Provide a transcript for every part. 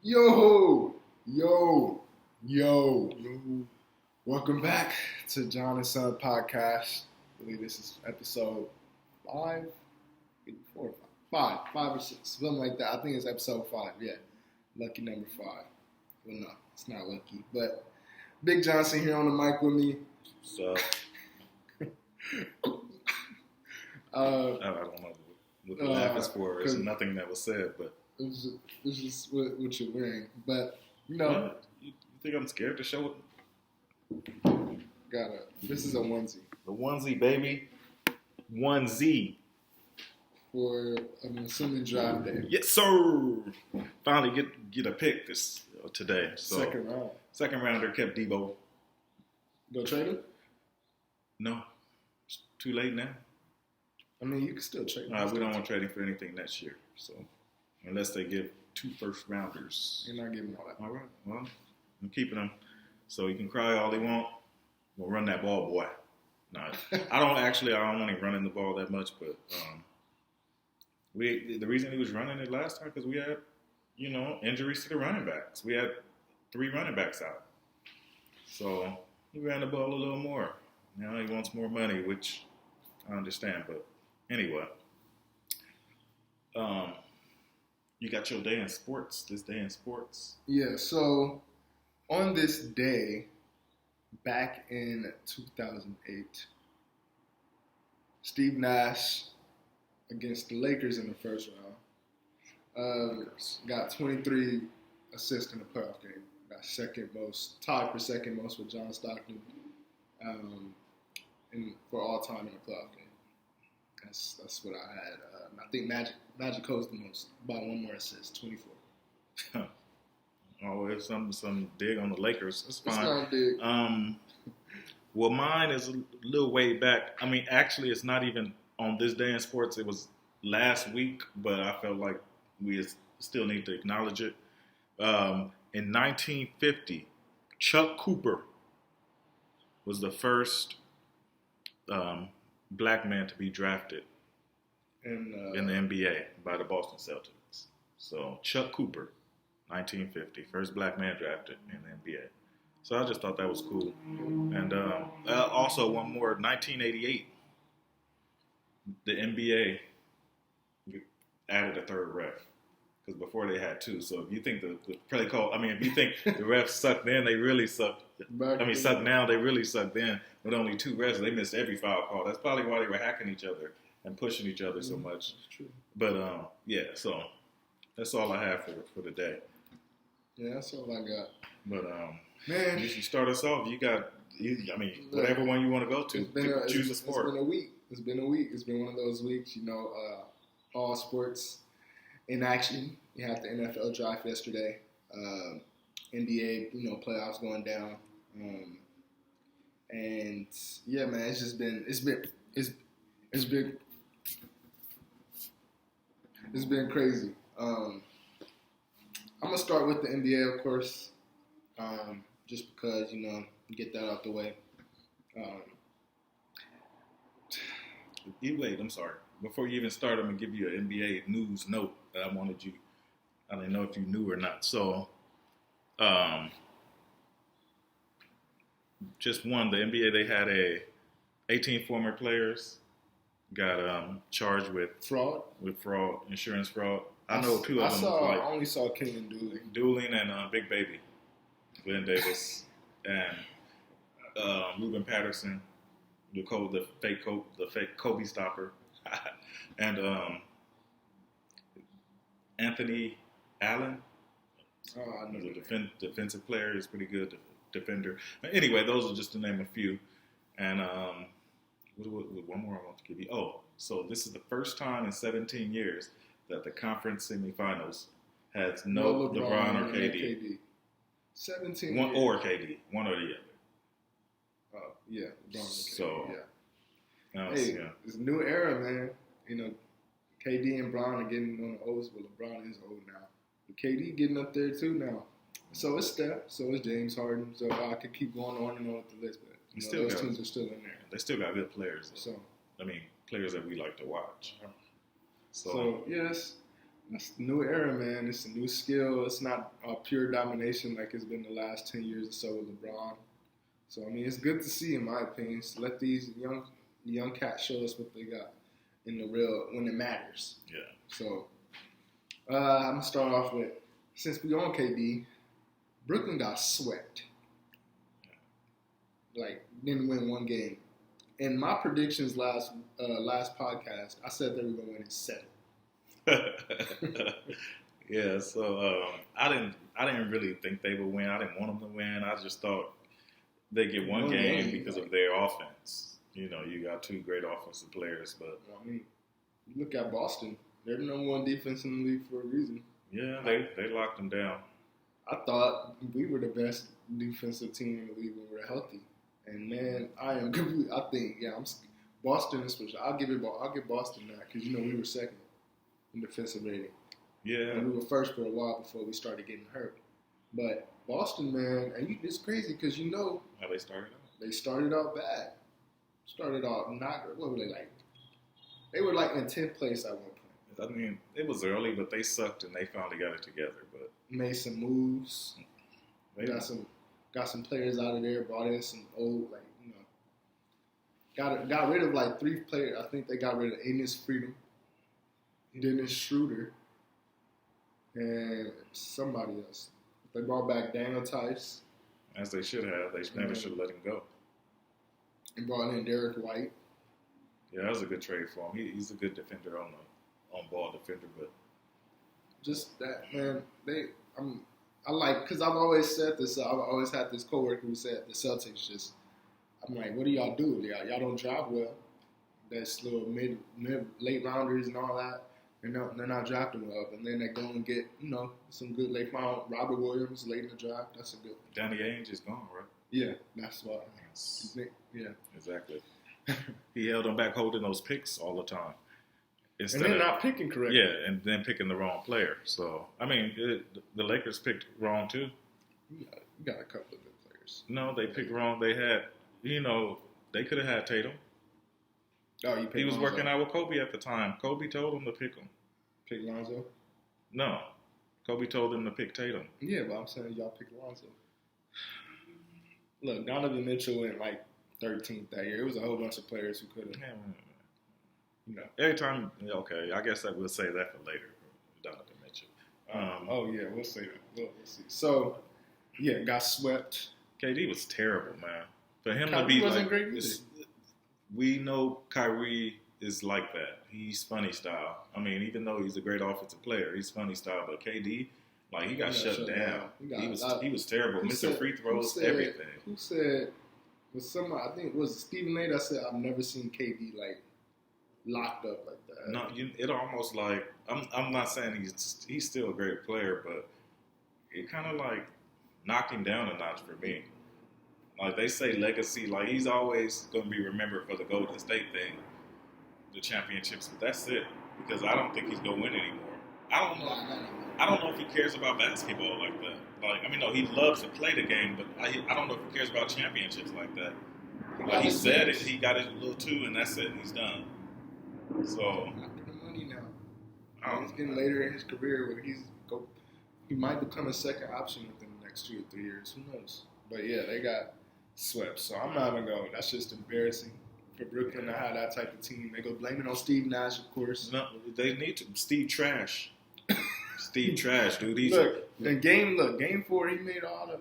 Yo, yo, yo. Welcome back to John&son podcast. I believe this is episode 5, maybe 4 or 5 or 6, something like that. I think it's episode 5, yeah. Lucky number 5. Well, no, it's not lucky. But Big Johnson here on the mic with me. So, I don't know what the laugh is for. There's nothing that was said, but it's just what you're wearing. But, you think I'm scared to show it? This is a onesie. The onesie, baby. Onesie. For, I'm assuming, draft day. Yes, sir. Finally get a pick today. So, Second round. Second rounder kept Debo. Go trade him? No. It's too late now. I mean, you can still trade him. We don't want to trade him for anything next year. So, unless they give 2 first rounders. You're not giving all that. All right. Well, I'm keeping him. So he can cry all he want. We'll run that ball, boy. No, I don't want him running the ball that much, but the reason he was running it last time because we had, injuries to the running backs. We had 3 running backs out. So he ran the ball a little more. Now he wants more money, which I understand. But anyway, you got your day in sports. This day in sports. Yeah. So on this day, back in 2008, Steve Nash against the Lakers in the first round got 23 assists in the playoff game. Got tied for second most with John Stockton, for all time in the playoff game. That's what I had. I think Magic holds the most, by one more assist, 24. Always some dig on the Lakers. It's fine. It's not dig. Well, mine is a little way back. I mean, actually, it's not even on this day in sports. It was last week, but I felt like we still need to acknowledge it. In 1950, Chuck Cooper was the first black man to be drafted in the NBA by the Boston Celtics. So Chuck Cooper, 1950, first black man drafted in the NBA. So I just thought that was cool. And also one more, 1988, the NBA added a third ref. Because before they had 2. So if you think if you think the refs sucked then, they really sucked. Suck now, they really sucked then. With only 2 refs, they missed every foul call. That's probably why they were hacking each other and pushing each other so much. That's true. But so that's all I have for the day. Yeah, that's all I got. But man, you start us off. Whatever one you want to go to. Choose a sport. It's been a week. It's been one of those weeks. All sports in action. You have the NFL draft yesterday. NBA, playoffs going down. And yeah, man, it's been crazy. I'm gonna start with the NBA, of course, just because get that out the way. Wait, I'm sorry. Before you even start, I'm gonna give you an NBA news note that I didn't know if you knew or not. So, just one, the NBA, they had 18 former players got charged with fraud, insurance fraud. I know 2 of them. I only saw King and Dooling and Big Baby, Glenn Davis, and Ruben Patterson, the fake Kobe stopper, and Anthony Allen. Oh, I know. He's a defensive player. He's pretty good defender. Anyway, those are just to name a few. And one more I want to give you. Oh, so this is the first time in 17 years that the conference semifinals has no LeBron or KD. 17 one or KD, one or the other. Oh, yeah. LeBron so, yeah. It's a new era, man. KD and Bron are getting on the O's, but LeBron is old now. But KD getting up there too now. So is Steph. So is James Harden. So I could keep going on and on with the list, but those teams are still in there. They still got good players. So players that we like to watch. So yes, That's the new era, man. It's a new skill. It's not pure domination like it's been the last 10 years or so with LeBron. So, I mean, it's good to see, in my opinion. So let these young cats show us what they got in the real, when it matters. Yeah. So, I'm going to start off with, since we on KD, Brooklyn got swept. Like, didn't win one game. In my predictions last podcast, I said they were going to win in 7. Yeah, so I didn't really think they would win. I didn't want them to win. I just thought they'd get one game because of their offense. You know, you got 2 great offensive players, but I mean, you look at Boston. They're the number 1 defense in the league for a reason. Yeah, they locked them down. I thought we were the best defensive team in the league when we were healthy. And man, I'm Boston is special. I'll give Boston that because we were second in defensive rating. Yeah, and we were first for a while before we started getting hurt. But Boston, man, and it's crazy because how they started out. They started out bad. Started out not. What were they like? They were like in 10th place at one point. I mean, it was early, but they sucked and they finally got it together. But made some moves. They got some players out of there. Brought in some old, got rid of like 3 players. I think they got rid of Enes Freedom, Dennis Schroeder, and somebody else. They brought back Daniel Tice. As they should have. They never should have let him go. And brought in Derek White. Yeah, that was a good trade for him. He's a good defender on ball defender, but just that, man. Because I've always said this. I've always had this coworker who said the Celtics just. I'm like, what do y'all do? Y'all don't draft well. That's little mid late rounders and all that. They're not drafting well, and then they go and get some good. They found Robert Williams late in the draft. That's a good. Danny Ainge is gone, right? Yeah, that's why. Yeah, exactly. He held them back, holding those picks all the time. Instead and they're not picking correctly. Yeah, and then picking the wrong player. So I mean, the Lakers picked wrong too. You got a couple of good players. No, they picked wrong. They had, they could have had Tatum. Oh, he was working out with Kobe at the time. Kobe told him to pick him. Pick Lonzo? No. Kobe told him to pick Tatum. Yeah, but I'm saying y'all pick Lonzo. Look, Donovan Mitchell went like 13th that year. It was a whole bunch of players who could have. Every time, okay, I guess I will say that for later. Donovan Mitchell. We'll say that. We'll see. So, got swept. KD was terrible, man. For him Kyrie to be wasn't like, great either. We know Kyrie is like that. He's funny style. I mean, even though he's a great offensive player, he's funny style. But KD, he got shut down. He was terrible. Missing free throws, everything. Who said? Was somebody? I think it was Stephen A. that said, "I've never seen KD locked up like that." No, it almost like I'm not saying he's still a great player, but it kind of knocked him down a notch for me. Like they say, legacy. He's always going to be remembered for the Golden State thing, the championships. But that's it, because I don't think he's going to win anymore. I don't know if he cares about basketball like that. He loves to play the game, but I don't know if he cares about championships like that. He said it. He got his little 2, and that's it. And he's done. So after the money now, he's getting later in his career where he might become a second option within the next 2 or 3 years. Who knows? But yeah, they got swept. So I'm not even going. That's just embarrassing for Brooklyn to have that type of team. They go blame it on Steve Nash, of course. No, they need to. Steve Trash. Steve Trash, dude. Game 4, he made all the.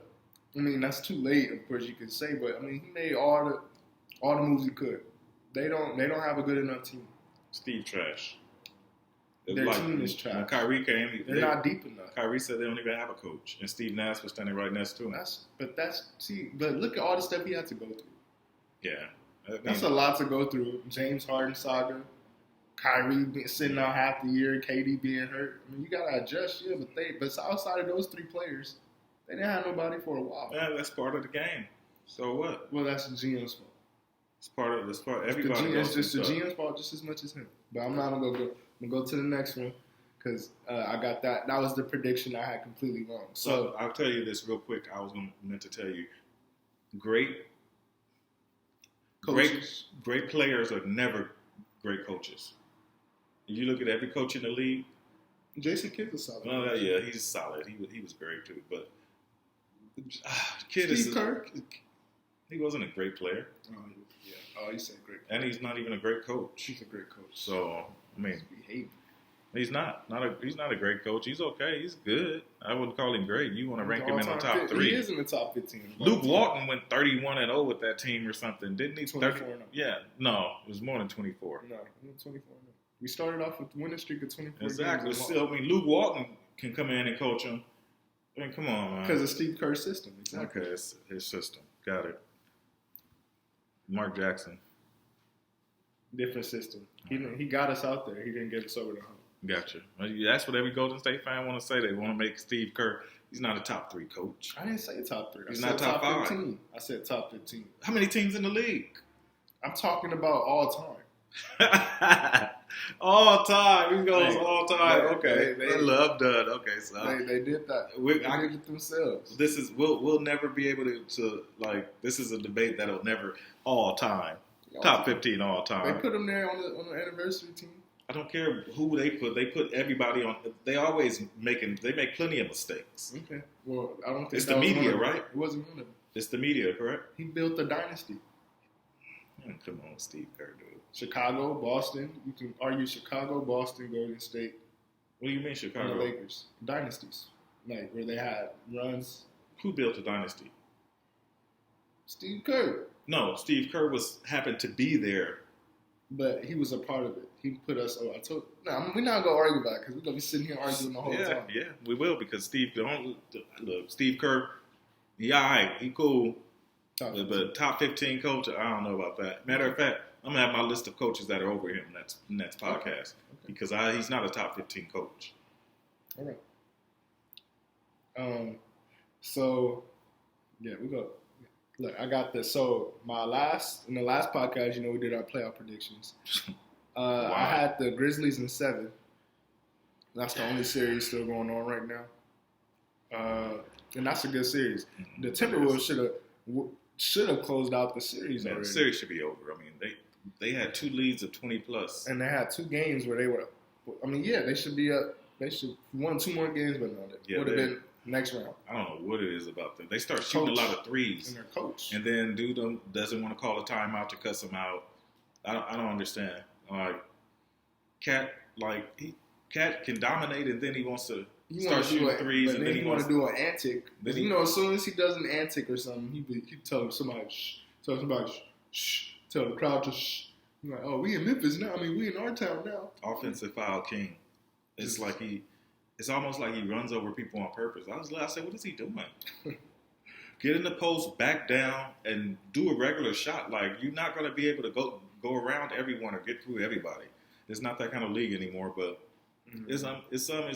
That's too late, of course you could say, but he made all the moves he could. They don't have a good enough team. Steve Trash. Their team is trash. When Kyrie came, they're not deep enough. Kyrie said they don't even have a coach, and Steve Nash was standing right next to him. But look at all the stuff he had to go through. Yeah, that's a lot to go through. James Harden saga, Kyrie sitting out half the year, KD being hurt. You gotta adjust, but outside of those 3 players, they didn't have nobody for a while. Yeah, that's part of the game. So what? Well, that's the GM's fault. It's part of everybody. It's just the GM's fault just as much as him. But I'm not gonna go. I'm gonna go to the next one because I got that. That was the prediction I had completely wrong. So I'll tell you this real quick. I was meant to tell you, great players are never great coaches. If you look at every coach in the league, Jason Kidd's a solid. Well, yeah, he's solid. He was great too, but Steve Kerr. He wasn't a great player. Oh, yeah. Oh, he's a great player. And he's not even a great coach. He's a great coach. So, I mean, we hate him. He's not a great coach. He's okay. He's good. I wouldn't call him great. You want to rank him in the top 3. He is in the top 15. Luke Walton went 31-0 with that team or something, didn't he? 24. Yeah, no, it was more than 24. No, he went 24. We started off with the winning streak of 24. Exactly. Still, I mean, Luke Walton can come in and coach him. I mean, come on, man. Because of Steve Kerr's system. Exactly. Okay, it's his system. Got it. Mark Jackson. Different system. He got us out there. He didn't get us over the hump. Gotcha. That's what every Golden State fan want to say. They want to make Steve Kerr. He's not a top 3 coach. I didn't say top 3. He's not top 5. 15. I said top 15. How many teams in the league? I'm talking about all time. All time. He goes all time. Okay. They love done. Okay, so they did that. They did it themselves. This is we'll never be able to like. This is a debate that'll never all time. Top 15 all time. They put him there on the anniversary team. I don't care who they put. They put everybody on. They always make plenty of mistakes. Okay. Well, I don't think it's the media, right? It wasn't one of them. It's the media, correct? He built a dynasty. Come on, Steve Kerr, dude. Chicago, Boston. You can argue Chicago, Boston, Golden State. What do you mean Chicago? And the Lakers. Dynasties. Like where they had runs. Who built a dynasty? Steve Kerr. No, Steve Kerr happened to be there. But he was a part of it. He put us. We're not gonna argue about it because we're gonna be sitting here arguing the whole time. Yeah, we will because Steve Kerr. Yeah, all right, he cool. But top 15 coach, I don't know about that. Matter of fact, I'm gonna have my list of coaches that are over him next podcast okay. Because he's not a top 15 coach. All right. So yeah, we go. Look, I got this. So in the last podcast, we did our playoff predictions. Wow. I had the Grizzlies in 7. That's the only series still going on right now. And that's a good series. The Timberwolves should have closed out the series already. The series should be over. I mean, they had 2 leads of 20 plus, and they had 2 games where they were. I mean, yeah, they should be up. They should won 2 more games, but no, it would have been next round. I don't know what it is about them. They start shooting a lot of threes, and their coach, and then dude doesn't want to call a timeout to cuss them out. I don't understand. Like Cat can dominate, and then he wants to start shooting threes, and then he wants to do an antic. But as soon as he does an antic or something, he tell somebody shh, tell somebody shh, tell the crowd to shh. I'm like, oh, we in Memphis now. I mean, we in our town now. Offensive foul king. It's like it's almost like he runs over people on purpose. I said, what is he doing? Get in the post, back down, and do a regular shot. Like, you're not going to be able to go around everyone or get through everybody. It's not that kind of league anymore, but it's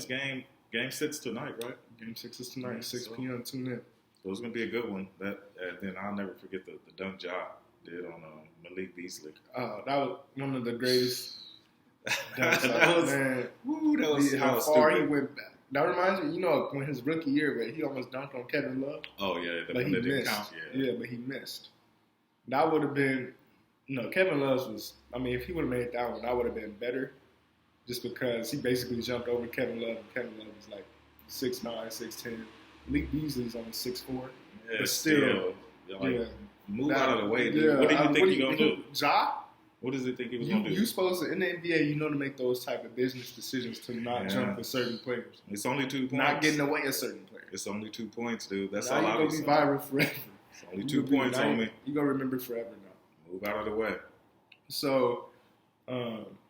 game 6 tonight, right? Game 6 is tonight, 6 p.m. Tune in. So it's going to be a good one. And then I'll never forget the dunk job did on Malik Beasley. That was one of the greatest dunks. that was how far he went back. That reminds me, when his rookie year, where he almost dunked on Kevin Love. Oh, yeah. But he missed. Count, yeah, but he missed. That would have been, Kevin Love was, if he would have made that one, that would have been better. Just because he basically jumped over Kevin Love, and Kevin Love was like 6'9", 6'10". Malik Beasley's only 6'4". Yeah, but still. Move out of the way, dude. What do you think he's going to do? Ja? What does he think he was going to do? You're supposed to, in the NBA, to make those type of business decisions to not jump for certain players. It's only 2 points. Not getting away of certain players. It's only 2 points, dude. That's now all you're going to be viral forever. It's only 2 points, homie. You're going to remember forever now. Move out of the way. So,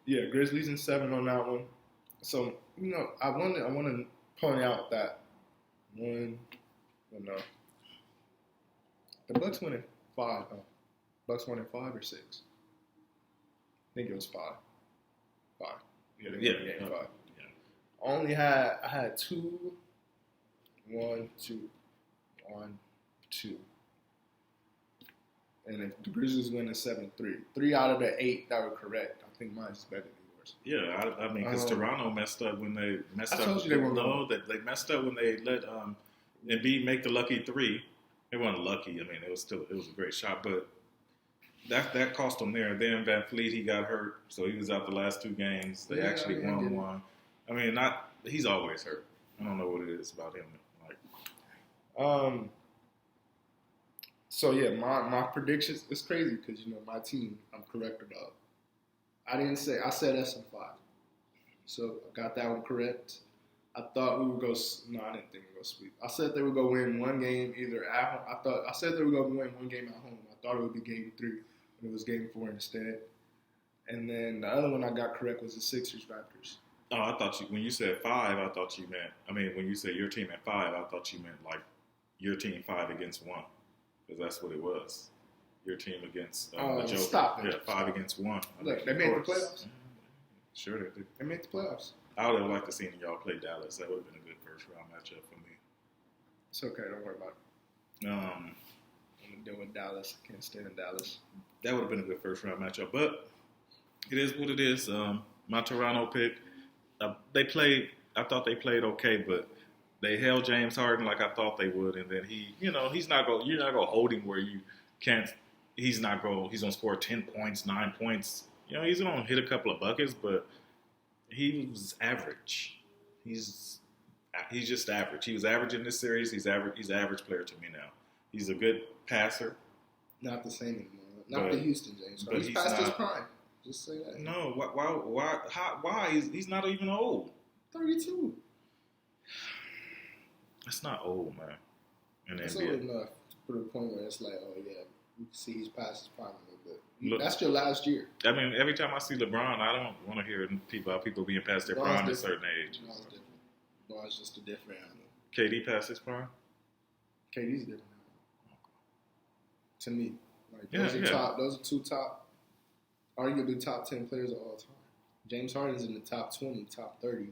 Grizzlies in 7 on that one. So, I want to point out that the Bucks won in 5. Bucks won in 5 or 6. I think it was 5. 5. Yeah, they won game 5. Yeah. I had 2, 1, 2, 1, 2. And if the Grizzlies win in 7-3, 3 out of the 8 that were correct, I think mine's better than yours. Yeah, I mean, because Toronto messed up when they messed up. I told you they were wrong. They messed up when they let Embiid make the lucky 3. They weren't lucky. I mean, it was a great shot, but that cost them there. Then Van Fleet, he got hurt, so he was out the last 2 games. They actually won one. I mean, he's always hurt. I don't know what it is about him. So yeah, my predictions. It's crazy because my team. I'm correct about. I said us in 5. So I got that one correct. I thought we would go. No, I didn't think we would go sweep. I said they would go win one game either at home. I said they would go win one game at home. I thought it would be game 3, but it was game 4 instead. And then the other one I got correct was the Sixers Raptors. Oh, I thought when you said 5, I thought you meant. I mean, when you said your team at 5, I thought you meant like your team 5 against 1, because that's what it was. Your team against the Joker. Stop it. Yeah, 5 against 1. Look, they made the playoffs. Sure they did. They made the playoffs. I would have liked to see y'all play Dallas. That would have been a good first round matchup for me. It's okay. Don't worry about it. I'm dealing with Dallas. I can't stand Dallas. That would have been a good first round matchup, but it is what it is. My Toronto pick. I thought they played okay, but they held James Harden like I thought they would, and then you're not going to hold him where you can't. He's going to score 10 points, 9 points. He's going to hit a couple of buckets, but he was average. He's just average. He was average in this series. He's average. He's an average player to me now. He's a good passer. Not the same anymore. Not the Houston James. But he's past his prime. Just say that. No. Why? He's not even old. 32. That's not old, man. That's old enough to the point where it's like, oh yeah, you can see he's past his prime a little bit. Look, that's your last year. I mean, every time I see LeBron, I don't want to hear people being past their prime at a certain age. LeBron's different. LeBron's just a different animal. KD past his prime? KD's different. To me. Those are 2 top, arguably top 10 players of all time. James Harden's in the top 20, top 30.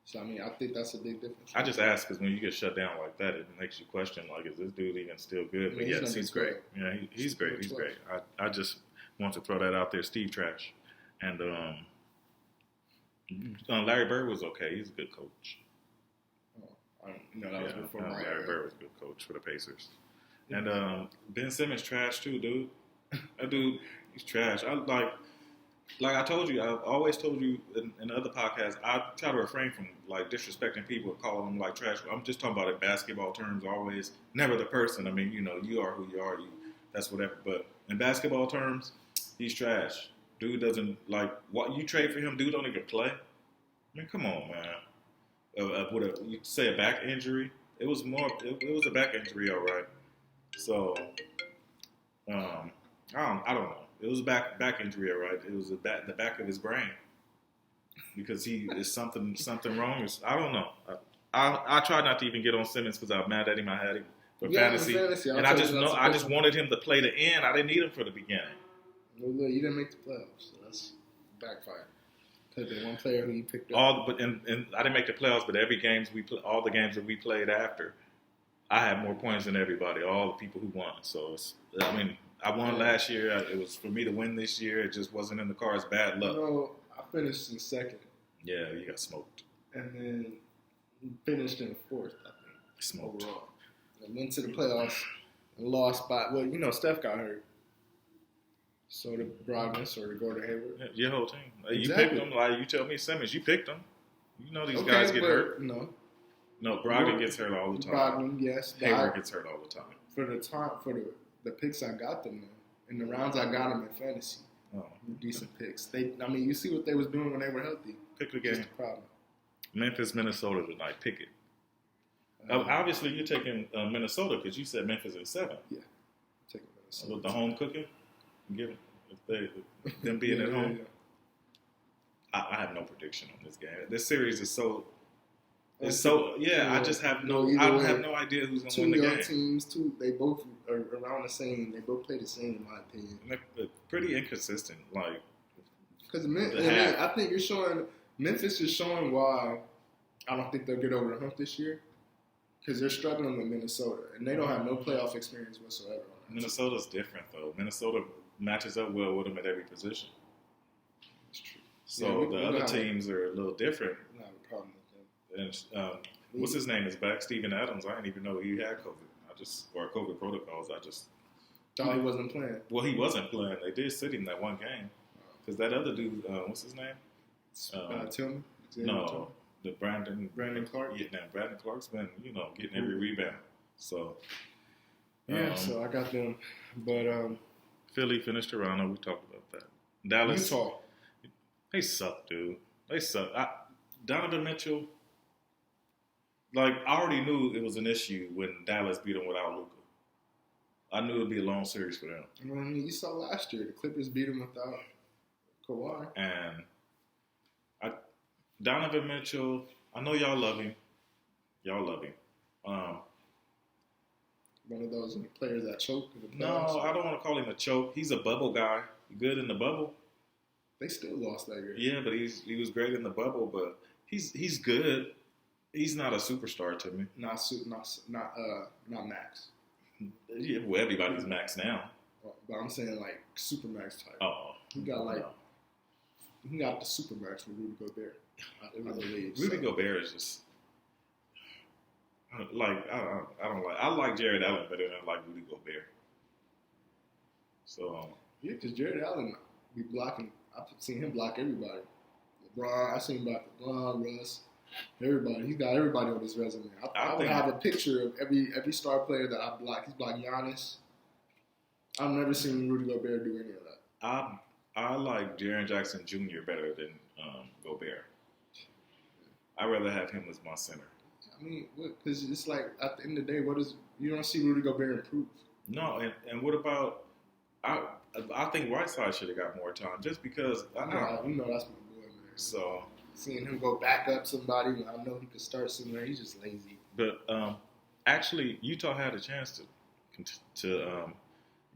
So, I mean, I think that's a big difference. I just ask because when you get shut down like that, it makes you question, is this dude even still good? But yes, he's great. Yeah, he's great. He's great. I just want to throw that out there. Steve Trash. And Larry Bird was okay. He's a good coach. That was before Larry Bird was a good coach for the Pacers. And Ben Simmons trash too, dude. That dude, he's trash. Like I told you, I've always told you in other podcasts, I try to refrain from disrespecting people and calling them trash. I'm just talking about in basketball terms. Always, never the person. I mean, you are who you are. That's whatever. But in basketball terms, he's trash. Dude doesn't what you trade for him. Dude don't even play. I mean, come on, man. You say a back injury? It was a back injury, all right. So, I don't know. It was a back injury, all right. It was the back of his brain because he is something wrong. I don't know. I tried not to even get on Simmons because I'm mad at him. I had him for fantasy, and I just wanted him to play the end. I didn't need him for the beginning. Well, look, you didn't make the playoffs, so that's backfire. Because the one player who you picked up. And I didn't make the playoffs, but all the games that we played after, I had more points than everybody. All the people who won. So I won last year. It was for me to win this year. It just wasn't in the cards. Bad luck. I finished in second. Yeah, you got smoked. And then finished in fourth, I think. Smoked. Overall. And went to the playoffs and lost by, Steph got hurt. So did Brogdon, so did Gordon Hayward. Yeah, your whole team. Exactly. You picked them. You tell me Simmons, you picked them. You know these guys get hurt. No, Brogdon gets hurt all the time. Brogdon, yes. Hayward gets hurt all the time. For the picks I got them in the rounds I got them in fantasy. Oh, decent picks. You see what they was doing when they were healthy. Pick the game. Just a problem. Memphis, Minnesota tonight. Pick it. Obviously, you're taking Minnesota because you said Memphis in 7. Yeah, I'm taking Minnesota. With the home cooking, give them being at home. Yeah. I have no prediction on this game. This series is so. It's so I just have I have no idea who's going to win the game. 2 young teams, they both are around the same. They both play the same, in my opinion. They're pretty inconsistent, because I think you're showing Memphis is showing why I don't think they'll get over the hump this year because they're struggling with Minnesota and they don't have no playoff experience whatsoever. Minnesota's different though. Minnesota matches up well with them at every position. That's true. So the other teams are a little different. I have a problem with them. And what's his name is back? Steven Adams. I didn't even know he had COVID. Or COVID protocols. I just thought he wasn't playing. Well, he wasn't playing. They did sit him that one game because that other dude, what's his name? Tillman. No, The Brandon Clark. Yeah, now Brandon Clark's been getting every rebound. So so I got them, but Philly finished Toronto. We talked about that. Dallas, Utah. they suck, dude. They suck. Donovan Mitchell. Like, I already knew it was an issue when Dallas beat them without Luka. I knew it would be a long series for them. I mean, you saw last year the Clippers beat them without Kawhi. And Donovan Mitchell, I know y'all love him. One of those players that choke. No, I don't want to call him a choke. He's a bubble guy. Good in the bubble. They still lost that game. Yeah, but he was great in the bubble. But he's good. He's not a superstar to me. Not max. Yeah, well, everybody's max now. But I'm saying like super max type. Oh, he got he got the super max with Rudy Gobert. I believe. Rudy Gobert is just like I don't like. I like Jared Allen better than I like Rudy Gobert. So yeah, because Jared Allen be blocking. I've seen him block everybody. LeBron, I've seen him block LeBron, Russ. Everybody, he's got everybody on his resume. I would have a picture of every star player that I block. He's blocked Giannis. I've never seen Rudy Gobert do any of that. I like Jaren Jackson Jr. better than Gobert. I'd rather have him as my center. I mean, because it's like at the end of the day, you don't see Rudy Gobert improve. No, and what about I think Whiteside should have got more time just because you know that's my boy, man. So. Seeing him go back up somebody, I know he could start somewhere. He's just lazy. But actually, Utah had a chance to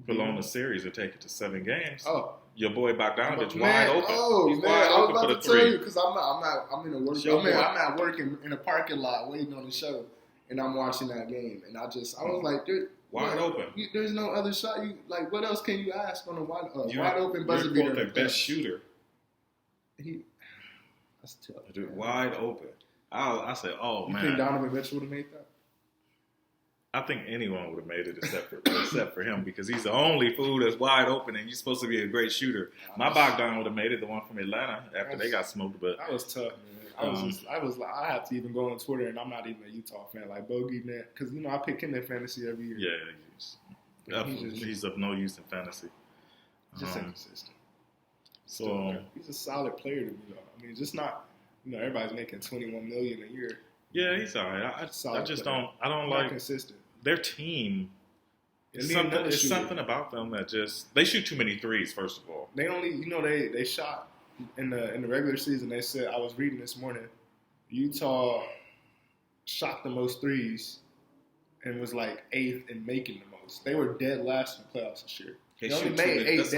prolong the series and take it to 7 games. Oh, your boy Bogdanovich wide open. Oh, he's man, wide I was open about for to the tell 3. you because I'm in a work. I'm at work in a parking lot waiting on the show, and I'm watching that game, and I was like, dude. Wide open. There's no other shot. What else can you ask on a wide open buzzer beater? You're their best shooter. That's tough. Dude, wide open. I say, oh, man. You think Donovan Mitchell would have made that? I think anyone would have made it except for him because he's the only fool that's wide open and you're supposed to be a great shooter. My Bogdan would have made it, the one from Atlanta, after they got smoked. But that was tough, man. I have to even go on Twitter and I'm not even a Utah fan, like Bogey, man, because I pick him in fantasy every year. Yeah, he's of no use in fantasy. Just inconsistent. So he's a solid player to me, though. I mean, just not. Everybody's making $21 million a year. Yeah, he's all right. I just don't. I don't like consistent. Their team. It's something about them that they shoot too many threes. First of all, they only they shot in the regular season. They said, I was reading this morning, Utah shot the most threes and was like 8th in making the most. They were dead last in the playoffs this year. They only made 8.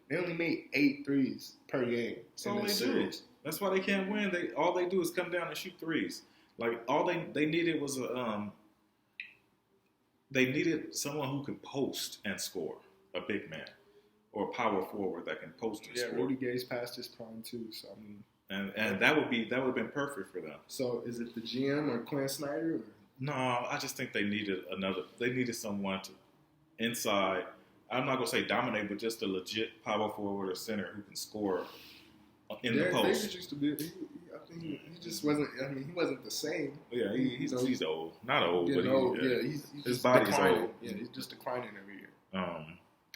They only made 8 threes per game. That's all they do. That's why they can't win. All they do is come down and shoot threes. Like all they needed was they needed someone who could post and score, a big man, or a power forward that can post and score. Yeah, Rudy Gay's past his prime too. So I mean, and that would have been perfect for them. So is it the GM or Quinn Snyder? Or? No, I just think they needed someone to inside. I'm not gonna say dominate, but just a legit power forward or center who can score in the post. Davis used to be. I think he just wasn't. I mean, he wasn't the same. Yeah, he's old. Not old, but old. He's his body's declining. old. Yeah, he's just declining every year.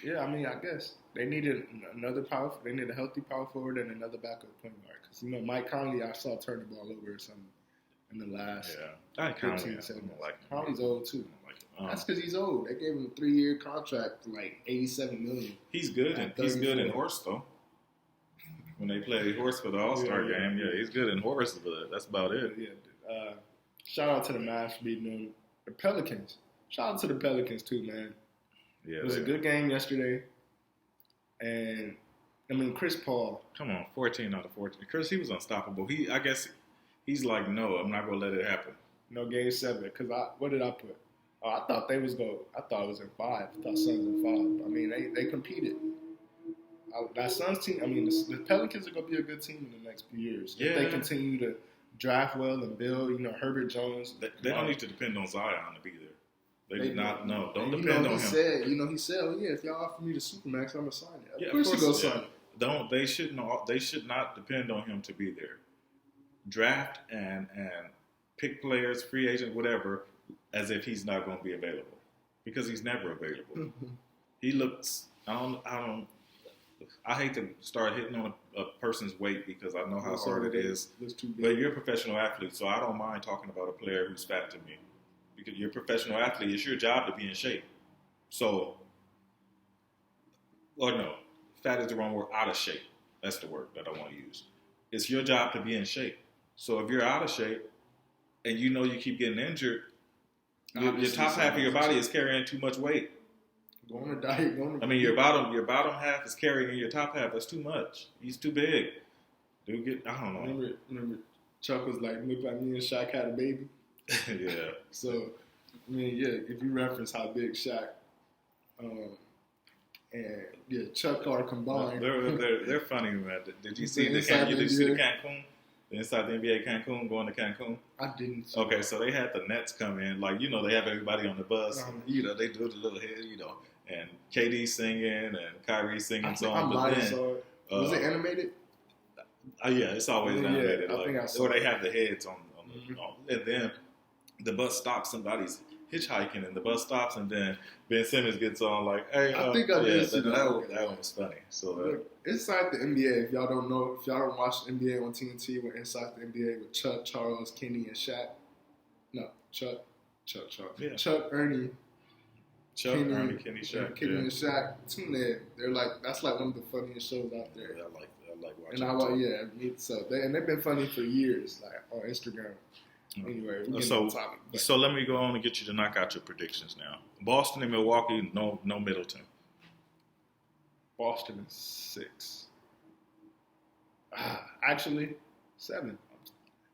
Yeah, I mean, I guess they needed another power. They needed a healthy power forward and another backup point guard. Because Mike Conley, I saw turn the ball over or something in the last 15 seconds. Conley's old too. That's because he's old. They gave him a 3-year contract for like $87 million. He's good. He's good in horse though. When they play horse for the All-Star game, he's good in horse, but that's about it. Yeah. Shout out to the Mavs for beating them. The Pelicans. Shout out to the Pelicans too, man. Yeah, it was a good game yesterday. And I mean, Chris Paul. Come on, 14 out of 14. Chris, he was unstoppable. I guess he's like, no, I'm not gonna let it happen. No, game 7. Because what did I put? Oh, I thought they was I thought it was in 5. I thought Suns in 5. I mean, they competed. That Suns team. I mean, the Pelicans are gonna be a good team in the next few years if they continue to draft well and build. Herbert Jones. They don't need to depend on Zion to be there. They do not. No, don't depend on him. He said, "Oh yeah, if y'all offer me the Supermax, I'm gonna sign it." Of course, he gonna sign it. They should not depend on him to be there. draft and pick players, free agent, whatever, as if he's not going to be available because he's never available. He looks. I hate to start hitting on a person's weight because I know how hard it is. But you're a professional athlete, so I don't mind talking about a player who's fat to me. Because you're a professional athlete, it's your job to be in shape. So, or no, fat is the wrong word. Out of shape. That's the word that I want to use. It's your job to be in shape. So if you're out of shape and you know you keep getting injured, your top half of your body is carrying too much weight. Go on a diet. Your bottom half is carrying your top half. That's too much. He's too big. I don't know. Remember, Chuck was like, look like me and Shaq had a baby. Yeah. So, if you reference how big Shaq and Chuck are combined. They're funny, man. Did you see the Cancun? The Inside the NBA Cancun, going to Cancun? I didn't. Okay, so they had the Nets come in. Like, they have everybody on the bus. They do the little head, and KD singing and Kyrie singing songs. Was it animated? Yeah, it's always animated. I think I saw or they have the heads on and then the bus stops. Somebody's hitchhiking, and the bus stops, and then Ben Simmons gets on like, "Hey, I think I did see that one was funny." So look, Inside the NBA. If y'all don't know, if y'all don't watch the NBA on TNT, we're Inside the NBA with Chuck, Charles, Kenny, and Shaq. No, Chuck, yeah. Chuck, Ernie. Kenny, Shaq. Kenny and Shaq, tune in. They're that's like one of the funniest shows out there. Yeah, I like watching. And they've been funny for years, like on Instagram. Anyway, so let me go on and get you to knock out your predictions now. Boston and Milwaukee, no Middleton. Boston is 6. Actually, 7.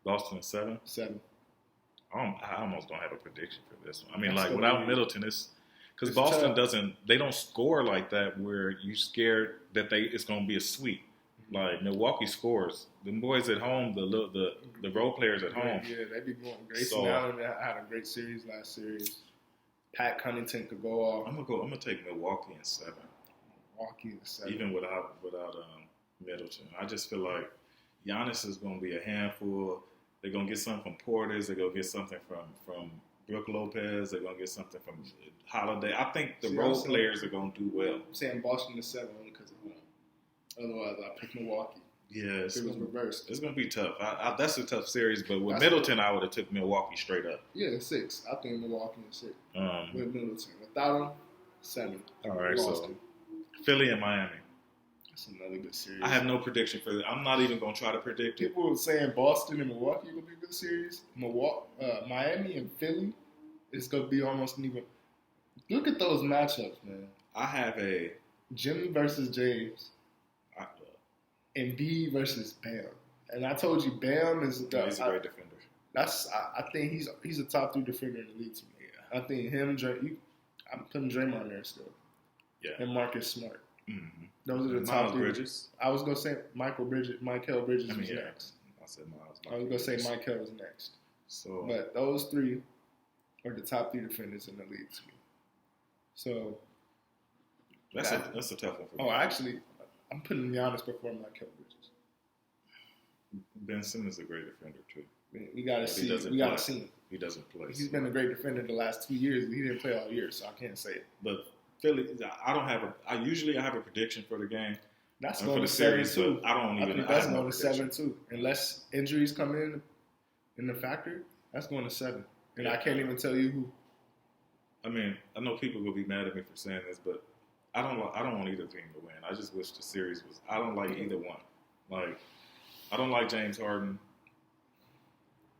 Boston is 7. 7. I almost don't have a prediction for this one. I mean, without Middleton, it's because Boston don't score like that where you scared that it's going to be a sweep. Like Milwaukee scores. The boys at home, the role players at home. Yeah, they be going. Grayson Allen had a great series last series. Pat Connaughton could go off. I'm gonna take Milwaukee in 7. Milwaukee in 7. Even without Middleton, I just feel like Giannis is gonna be a handful. They're gonna get something from Portis. They're gonna get something from Brook Lopez. They're gonna get something from Holiday. I think the role players are gonna do well. I'm saying Boston is 7 only because of home. Otherwise, I pick Milwaukee. Yeah, it was reversed. It's going to be tough. That's a tough series, but with Middleton, I would have took Milwaukee straight up. Yeah, 6. I think Milwaukee is 6. With Middleton. Without him, 7. All right, so Philly and Miami. That's another good series. I have no prediction for it. I'm not even going to try to predict it. People were saying Boston and Milwaukee will be a good series. Miami and Philly is going to be almost an even. Look at those matchups, man. I have a Jimmy versus James. Embiid versus Bam, and I told you Bam is he's a great defender. I think he's a top 3 defender in the league to me. Yeah. I think him, I'm putting Draymond there still. Yeah, and Marcus Smart. Mm-hmm. Those are the top 3. Bridges. I was gonna say Michael Bridges was next. I said Miles. I was gonna say Michael was next. So, but those 3 are the top 3 defenders in the league to me. So that's a tough one for me. Actually. I'm putting Giannis before Michael Bridges. Ben Simmons is a great defender too. We gotta see. We gotta see him. He doesn't play. He's been a great defender the last 2 years. He didn't play all year, so I can't say it. But Philly, I usually have a prediction for the game. That's going to 7-2. I think that's going to 7-2. Unless injuries come in the factor, that's going to 7. And I can't even tell you who. I mean, I know people will be mad at me for saying this, but I don't want either team to win. I just wish the series was. I don't like either one. Like, I don't like James Harden.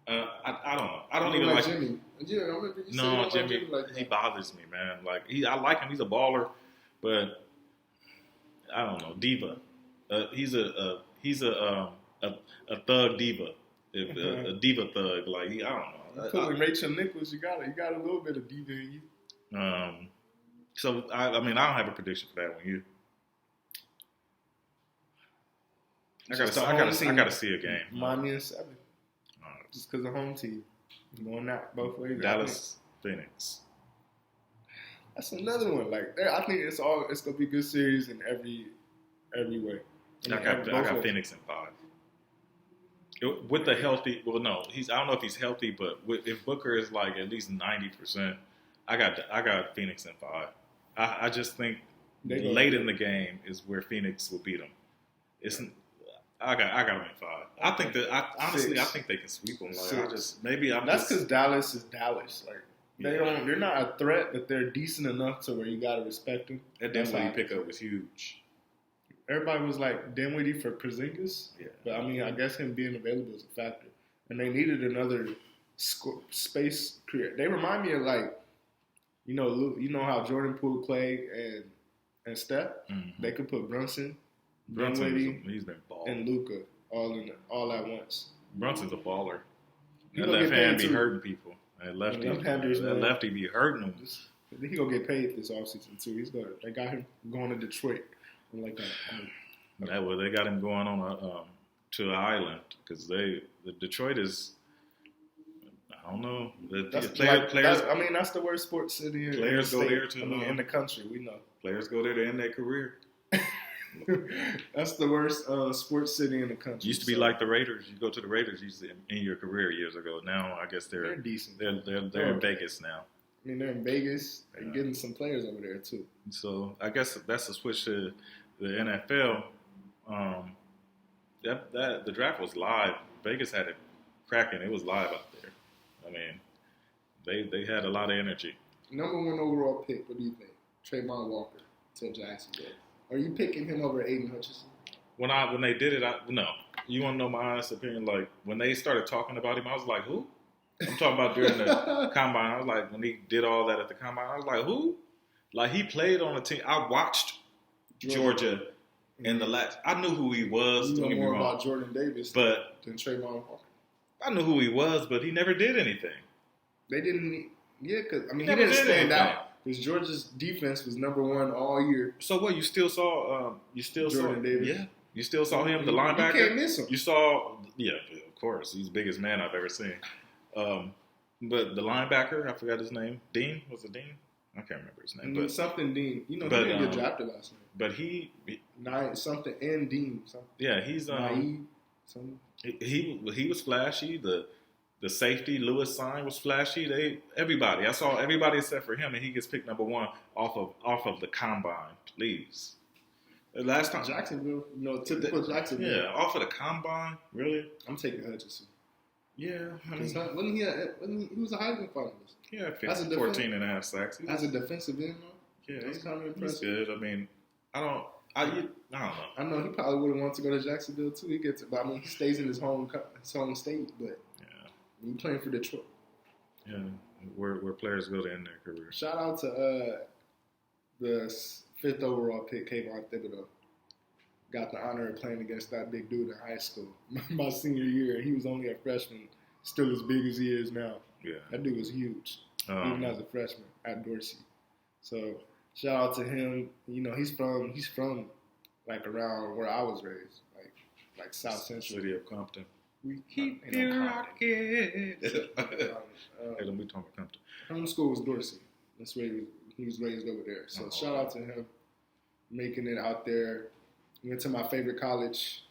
I don't know. I don't even like Jimmy. Yeah, I remember you no, saying Jimmy. Like he bothers me, man. Like I like him. He's a baller, but I don't know. Diva. He's a thug diva. A diva thug. Like I don't know. Pulling Rachel Nichols, you got a little bit of diva in you. So I mean, I don't have a prediction for that one. You, I gotta see a game. Miami in 7, just because of home team. Going out both ways. Dallas, Phoenix. That's another one. Like I think it's gonna be a good series in every way. I got Phoenix in 5. With the healthy, well, no, I don't know if he's healthy, but if Booker is like at least 90%, I got Phoenix in 5. I just think late in the game is where Phoenix will beat them. I got them in 5. I think I think they can sweep them. Like, that's because Dallas is Dallas. Like they're not a threat, but they're decent enough to where you gotta respect them. That Dinwiddie pickup was huge. Everybody was like Dinwiddie for Porzingis, but I mean, I guess him being available is a factor. And they needed another space creator. They remind me of like, you know how Jordan pulled Clay and Steph. Mm-hmm. They could put Brunson, Dinwiddie, he's been balling, and Luka all at once. Brunson's a baller. That left hand be hurting people. That lefty be hurting them. He gonna get paid this offseason too. They got him going to Detroit. Like that. They got him going on to an island because the Detroit is. I don't know. That's the worst sports city. Players go there in the country. We know players go there to end their career. That's the worst sports city in the country. Used to be like the Raiders. You go to the Raiders, you used to end your career years ago. Now I guess they're decent. They're in Vegas now. I mean, they're in Vegas. They're getting some players over there too. So I guess that's a switch to the NFL. The draft was live. Vegas had it cracking. It was live out there. I mean, they had a lot of energy. Number 1 overall pick. What do you think? Trayvon Walker to Jacksonville. Are you picking him over Aiden Hutchinson? When they did it, no. You want to know my honest opinion? Like when they started talking about him, I was like, who? I'm talking about during the combine. I was like, when he did all that at the combine, I was like, who? Like he played on a team. I watched Georgia in the last. I knew who he was. You know more about Jordan Davis than Trayvon Walker. I knew who he was, but he never did anything. They didn't. Yeah, because he didn't stand out. Because Georgia's defense was number 1 all year. So what? You still saw Jordan Davis. Yeah, you still saw him, the linebacker. You can't miss him. You saw, of course, he's the biggest man I've ever seen. But the linebacker, I forgot his name. Dean? Was it Dean? I can't remember his name. But something Dean. You know, he didn't get drafted last night. But he something and Dean. Something. Yeah, he's something. He was flashy. The safety Lewis sign was flashy. Everybody. I saw everybody except for him, and he gets picked number 1 off of the combine. Please. The last time Jacksonville, typical Jacksonville. Yeah, off of the combine. Really? I'm taking Hutchinson. Yeah, I mean, he was a Heisman finalist. Yeah, 14 and a half sacks. As a defensive end, though? Yeah, that's kind of impressive. He's good. I mean, I don't know. I know he probably would have wanted to go to Jacksonville too. But I mean, he stays in his home state. But you playing for Detroit. Yeah, where players go to end their career. Shout out to the 5th overall pick, Kayvon Thibodeau. Got the honor of playing against that big dude in high school my senior year. He was only a freshman, still as big as he is now. Yeah, that dude was huge, even as a freshman at Dorsey. So shout out to him. You know, he's from like around where I was raised, like South Central. City of Compton. We keep it rocking. Hey, don't be talking about Compton. Home school was Dorsey. That's where he was raised over there. So shout out to him making it out there. Went to my favorite college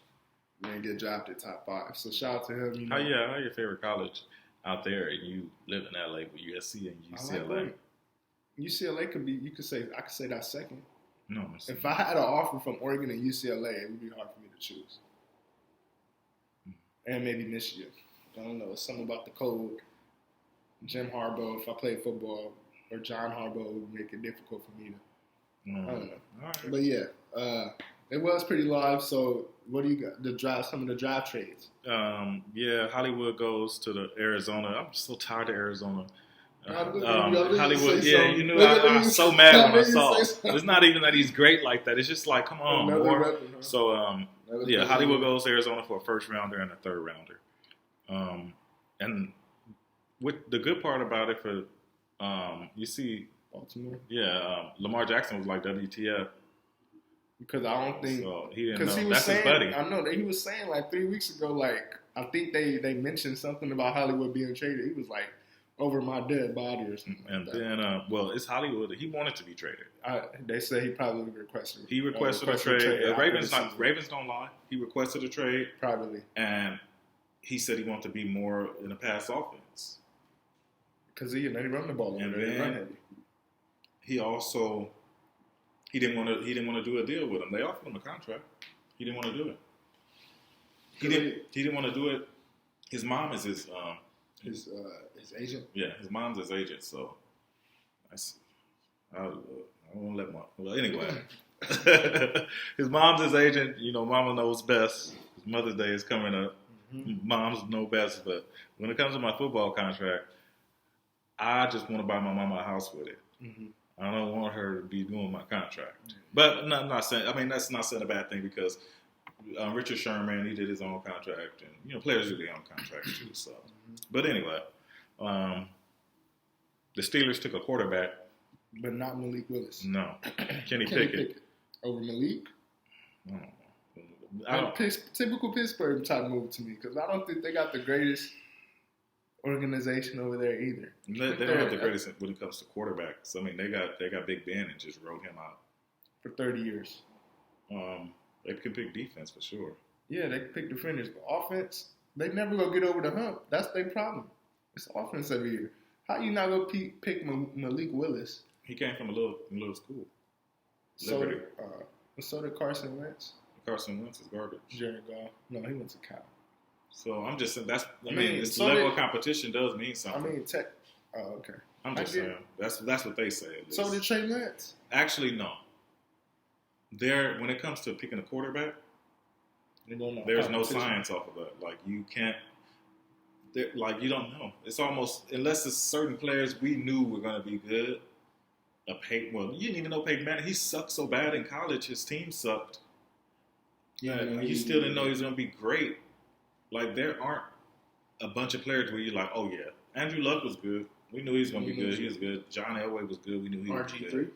and get drafted top 5. So shout out to him. You know. How your favorite college out there and you live in LA with USC and UCLA? UCLA could be. I could say that's second. No. If I had an offer from Oregon and UCLA, it would be hard for me to choose. And maybe Michigan. I don't know. It's something about the code. Jim Harbaugh, if I played football, or John Harbaugh would make it difficult for me to. I don't know. All right. But yeah, it was pretty live. So what do you got? Some of the draft trades. Hollywood goes to the Arizona. I'm so tired of Arizona. Hollywood, you knew I was so mad when I saw it. It's not even that he's great like that. It's just like, come on, more. Weapon, huh? So, Hollywood goes to Arizona for a first rounder and a third rounder. And the good part about it for, you see, Baltimore. Yeah, Lamar Jackson was like, WTF. Because I don't think, so he didn't know. That's his buddy. I know that he was saying like 3 weeks ago, like, I think they mentioned something about Hollywood being traded. He was like, over my dead body or something. And like then, it's Hollywood. He wanted to be traded. They said he probably requested. He requested a trade. Ravens don't lie. He requested a trade privately, and he said he wanted to be more in a pass offense. Because they run the ball and over there. then he also he didn't want to do a deal with him. They offered him a contract. He didn't want to do it. He didn't want to do it. His mom is his agent. Yeah, his mom's his agent. So I won't let my. Well, anyway, his mom's his agent. You know, Mama knows best. His Mother's Day is coming up. Mm-hmm. Moms know best, but when it comes to my football contract, I just want to buy my mama a house with it. Mm-hmm. I don't want her to be doing my contract. Mm-hmm. But I'm not saying. I mean, that's not saying a bad thing because Richard Sherman, he did his own contract, and you know, players do their own contract too. So, but anyway, the Steelers took a quarterback, but not Malik Willis. No, Kenny Pickett over Malik. I don't. Typical Pittsburgh type move to me because I don't think they got the greatest organization over there either. They don't have the greatest when it comes to quarterbacks. I mean, they got Big Ben and just wrote him out for 30 years. They can pick defense for sure. Yeah, they can pick defenders, but offense, they never gonna get over the hump. That's their problem. It's offense every year. How you not gonna pick Malik Willis? He came from a little school. So did Carson Wentz. Carson Wentz is garbage. Jared Goff. No, he went to Cal. So I'm just saying this level of competition does mean something. I mean, okay. I'm just saying that's what they say. So did Trey Lance. Actually, no. When it comes to picking a quarterback, there's no science off of that. Like you can't. Like you don't know. It's almost unless it's certain players we knew were going to be good. You didn't even know Peyton Manning. He sucked so bad in college. His team sucked. Yeah, you still didn't know he was going to be great. Like, there aren't a bunch of players where you're like, oh, yeah. Andrew Luck was good. We knew he was going to be good. He was good. John Elway was good. We knew he was good.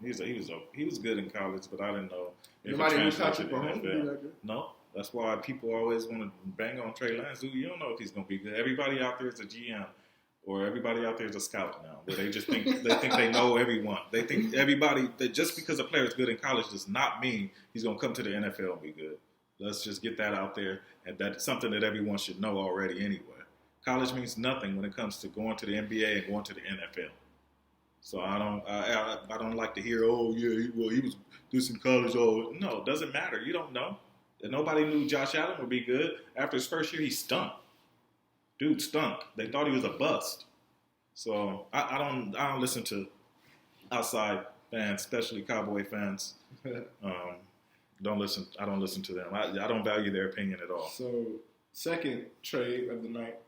RG3? He was good in college, but I didn't know. Nobody knew Patrick Mahomes. No. That's why people always want to bang on Trey Lance. You don't know if he's going to be good. Everybody out there is a GM. Or everybody out there is a scout now, where they just think they know everyone. They think everybody that just because a player is good in college does not mean he's going to come to the NFL and be good. Let's just get that out there, and that's something that everyone should know already anyway. College means nothing when it comes to going to the NBA and going to the NFL. So I don't like to hear, oh yeah, he was this in college. Oh no, it doesn't matter. You don't know. And nobody knew Josh Allen would be good after his first year. He stunk. Dude stunk. They thought he was a bust. So I don't listen to outside fans, especially Cowboy fans. I don't listen to them. I don't value their opinion at all. So second trade of the night,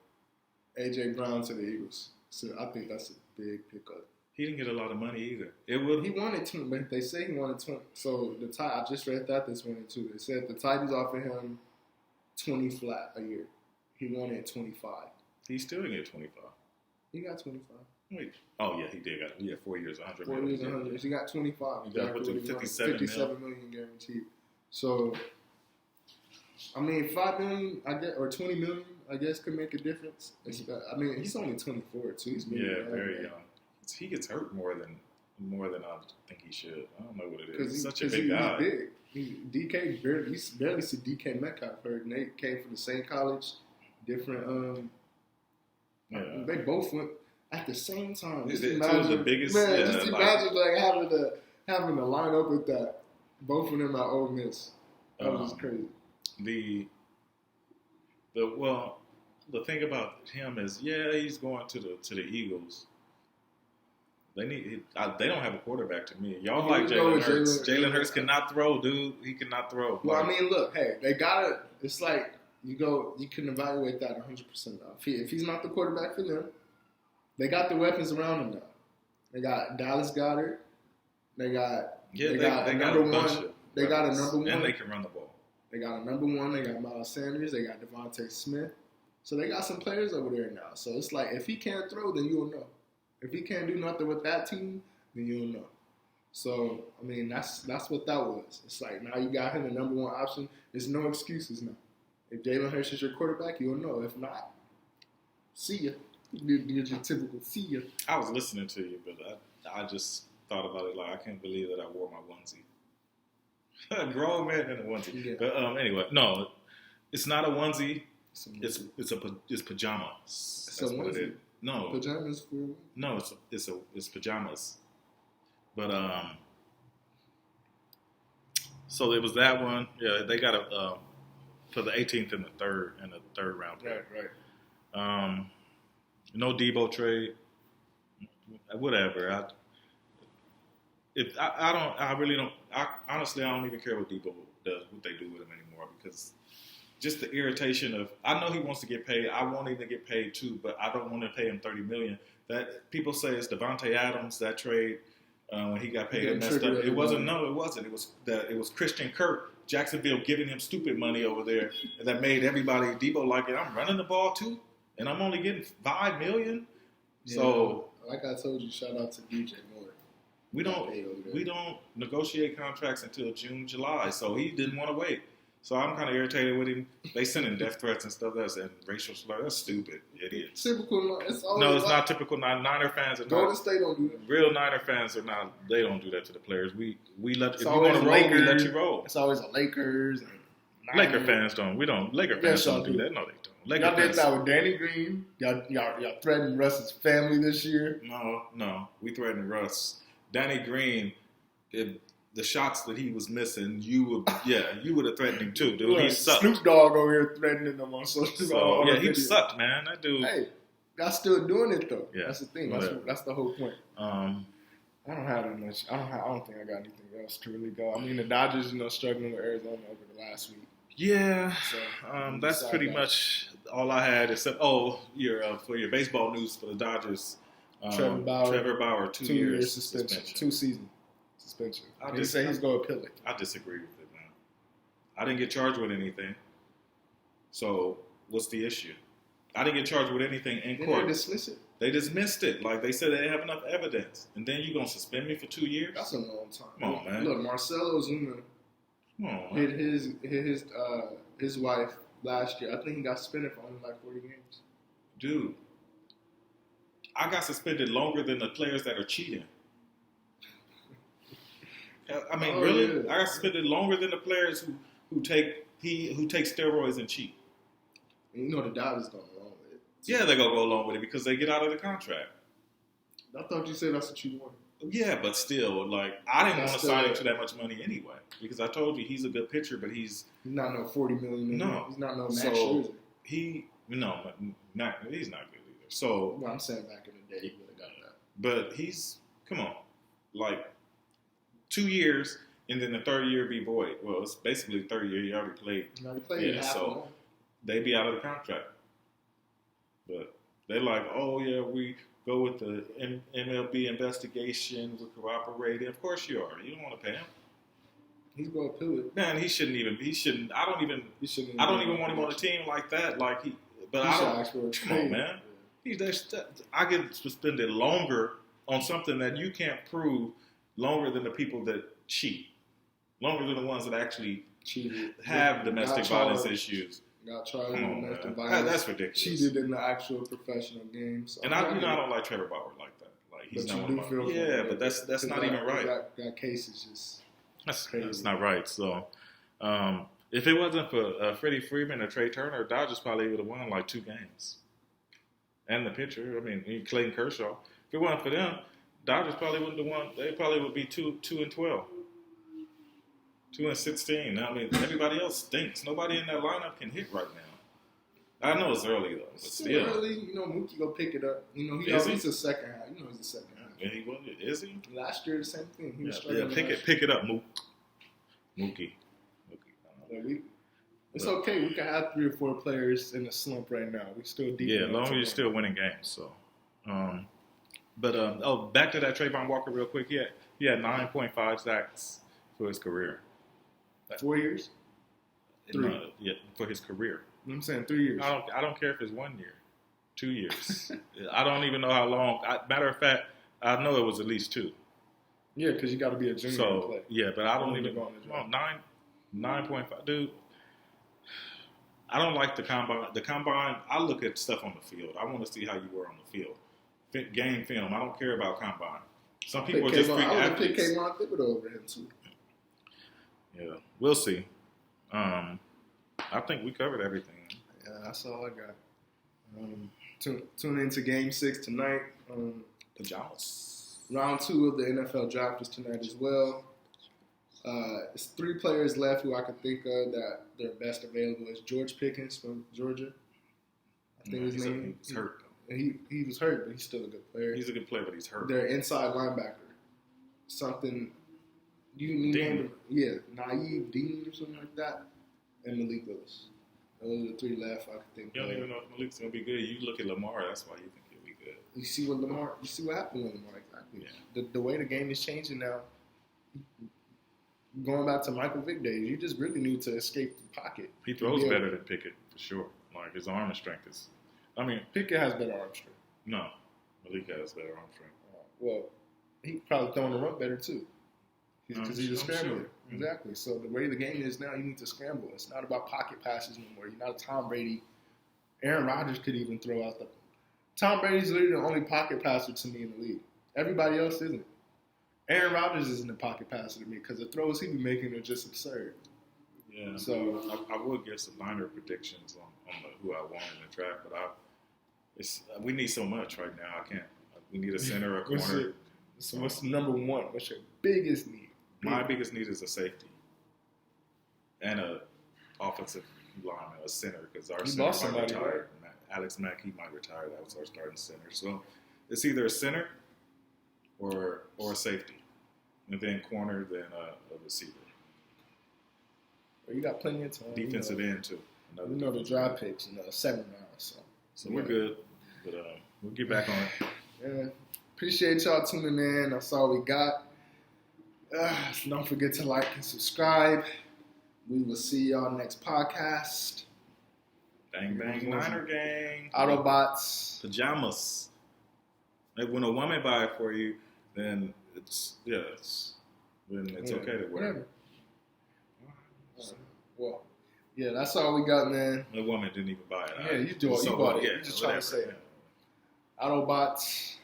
AJ Brown to the Eagles. So I think that's a big pickup. He didn't get a lot of money either. He wanted 20, but they say he wanted 20. So I just read that this morning too. They said the Titans offered him 20 flat a year. He wanted 25. He still didn't get 25. He got 25. Wait. Oh, yeah, he did. He had 4 years, 100 4 years, 100. He got 25. He got put to 57 million guaranteed. So, I mean, 5 million, I guess, or 20 million, I guess, could make a difference. I mean, he's only 24, too. He's very young. He gets hurt more than I think he should. I don't know what it is. He's such a big guy. He's big. You barely see DK Metcalf hurt, and they came from the same college, different. They both went at the same time. Just imagine, having to line up with that. Both of them at Ole Miss. That was crazy. The thing about him is, he's going to the Eagles. They don't have a quarterback to me. Y'all like Jalen Hurts. Jalen Hurts cannot throw, dude. He cannot throw. Well, I mean, look, hey, they gotta. It's like you can evaluate that 100% now. If he's not the quarterback for them, they got the weapons around him now. They got Dallas Goedert. They got a number one. They got a number one, and they can run the ball. They got a number one. They got Miles Sanders. They got Devontae Smith. So they got some players over there now. So it's like if he can't throw, then you'll know. If he can't do nothing with that team, then you'll know. So, I mean, that's what that was. It's like now you got him the number one option. There's no excuses now. If Jalen Hurts is your quarterback, you'll know. If not, see ya. You're your typical see ya. I was listening to you, but I just thought about it like I can't believe that I wore my onesie. A grown man in a onesie. Yeah. But anyway, no, it's not a onesie. It's pajamas. It's a onesie. No, pajamas for. No, it's pajamas. But so it was that one. Yeah, they got a for the 18th and the third round pick. Right. No Debo trade. Whatever. I really don't. Honestly, I don't even care what Debo does, what they do with him anymore, because just the irritation of, I know he wants to get paid. I want him to get paid too, but I don't want to pay him $30 million. That people say it's Devontae Adams, that trade when he got paid and messed up. It wasn't. No, it wasn't. It was Christian Kirk, Jacksonville, giving him stupid money over there that made everybody Debo like it. I'm running the ball too, and I'm only getting $5 million. Yeah, so, like I told you, shout out to DJ Moore. We don't negotiate contracts until June, July, so he didn't want to wait. So I'm kind of irritated with him. They sending death threats and stuff. And racial slur. That's stupid, idiots. Typical. It's not typical. Niner fans are Golden State don't do that. Real Niner fans are not. They don't do that to the players. We let if you want to roll, we let you roll. It's always the Lakers. And Laker fans don't. We don't. Laker fans don't do that. No, they don't. Laker y'all did that with Danny Green. Y'all threatened Russ's family this year. No. We threatened Russ. Danny Green, if the shots that he was missing, you would have threatened him too, dude. He sucked. Snoop Dogg over here threatening him on social media. He sucked, man. That dude. Hey, y'all still doing it though. Yeah, that's the thing. That's the whole point. I don't have that much. I don't think I got anything else to really go. I mean, the Dodgers, struggling with Arizona over the last week. Yeah, so, that's pretty much all I had. Except, for your baseball news for the Dodgers. Trevor Bauer, 2 years suspension. 2 seasons suspension. He say he's going to appeal it. I disagree with it, man. I didn't get charged with anything. So what's the issue? I didn't get charged with anything in court. They dismiss it? They dismissed it. Like they said, they didn't have enough evidence. And then you're going to suspend me for 2 years? That's a long time. Come on, man. Look, Marcelo Zuna hit his wife last year. I think he got suspended for only like 40 games. Dude. I got suspended longer than the players that are cheating. I mean, really? Yeah. I got suspended longer than the players who take steroids and cheat. And the Dodgers going along with it. Yeah, they're going to go along with it because they get out of the contract. I thought you said that's what you wanted. Yeah, but still, I didn't want to sign him to that much money anyway because I told you he's a good pitcher, but he's not no $40 million. No, he's not no Max Scherzer. He's not good either. So I'm saying back in the day, he would have got that. But come on, 2 years, and then the third year be void. Well, it's basically the third year. You already played. Yeah, so they be out of the contract. But they're like, oh yeah, we go with the MLB investigation. We cooperate. Of course you are. You don't want to pay him. He's going to appeal it. Man, he shouldn't. I don't even want him on a team like that. But I don't. Come on, man. I get suspended longer on something that you can't prove, longer than the people that cheat, longer than the ones that actually cheated, have domestic violence issues. Got charged with domestic violence. That's ridiculous. Cheated in the actual professional game. So and I don't like Trevor Bauer like that. He's not one of my. Yeah, but that's not even right. That case is just that's not right. So, if it wasn't for Freddie Freeman or Trey Turner, Dodgers probably would have won 2 games. And the pitcher, Clayton Kershaw. If it wasn't for them, Dodgers probably wouldn't have won. They probably would be 2-12, 2-16. Everybody else stinks. Nobody in that lineup can hit right now. I know it's early though, but still. Early, Mookie go pick it up. He's a second half. He's a second half. Yeah, he was. Is he? Last year, the same thing. He was struggling. Pick it up, Mookie. It's okay. We can have 3 or 4 players in a slump right now. We still deep. Yeah, as long as you're still winning games. So, back to that Trayvon Walker real quick. He had 9.5 sacks for his career. 4 years? 3. For his career. I'm saying 3 years. I don't care if it's 1 year, 2 years. I don't even know how long. Matter of fact, I know it was at least 2. Yeah, because you got to be a junior to play. Yeah, but I don't even know. 9.5, dude. I don't like the combine. The combine, I look at stuff on the field. I want to see how you were on the field. Game film. I don't care about combine. Some people are just freak athletes. I would pick Kayvon Thibodeau over him too. Yeah, we'll see. I think we covered everything. Yeah, that's all I got. Tune into Game 6 tonight. Pajamas. Round 2 of the NFL draft is tonight as well. It's 3 players left who I can think of that their best available is George Pickens from Georgia. I think his name. He's hurt. He was hurt, but he's still a good player. He's a good player, but he's hurt. Their inside linebacker. Something. You named him? Yeah, Naive Dean or something like that. And Malik Willis. Those are the 3 left I can think of. You don't even know if Malik's going to be good. You look at Lamar, that's why you think he'll be good. You see what happened with Lamar exactly. Yeah. The way the game is changing now, going back to Michael Vick days, you just really need to escape the pocket. He throws better than Pickett, for sure. Like, his arm strength is... Pickett has better arm strength. No. Malik has better arm strength. Well, he probably throwing the run better, too. Because he's a scrambler. Sure. Exactly. So the way the game is now, you need to scramble. It's not about pocket passes anymore. You're not a Tom Brady. Aaron Rodgers could even throw out the... Tom Brady's literally the only pocket passer to me in the league. Everybody else isn't. Aaron Rodgers isn't a pocket passer to me because the throws he be making are just absurd. Yeah. So I will give some minor predictions on who I want in the draft, but we need so much right now. I can't. We need a center, a corner. So what's number 1? What's your biggest need? My biggest need is a safety and a offensive lineman, a center, because our center might retire. Right? Alex Mack, he might retire. That was our starting center. So it's either a center or a safety, and then corner, then a receiver. Well, you got plenty of time. Defensive end too. You know the draft picks, 7 rounds. So we're good, but we'll get back on it. Yeah. Appreciate y'all tuning in. That's all we got. Don't forget to like and subscribe. We will see y'all next podcast. Bang, bang, Niner gang. Autobots. Pajamas. Like when a woman buy it for you, then it's okay to wear it. Well, yeah, that's all we got, man. The woman didn't even buy it. Yeah, you bought it. You're just trying to say it. Autobots.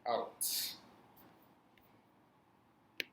Out.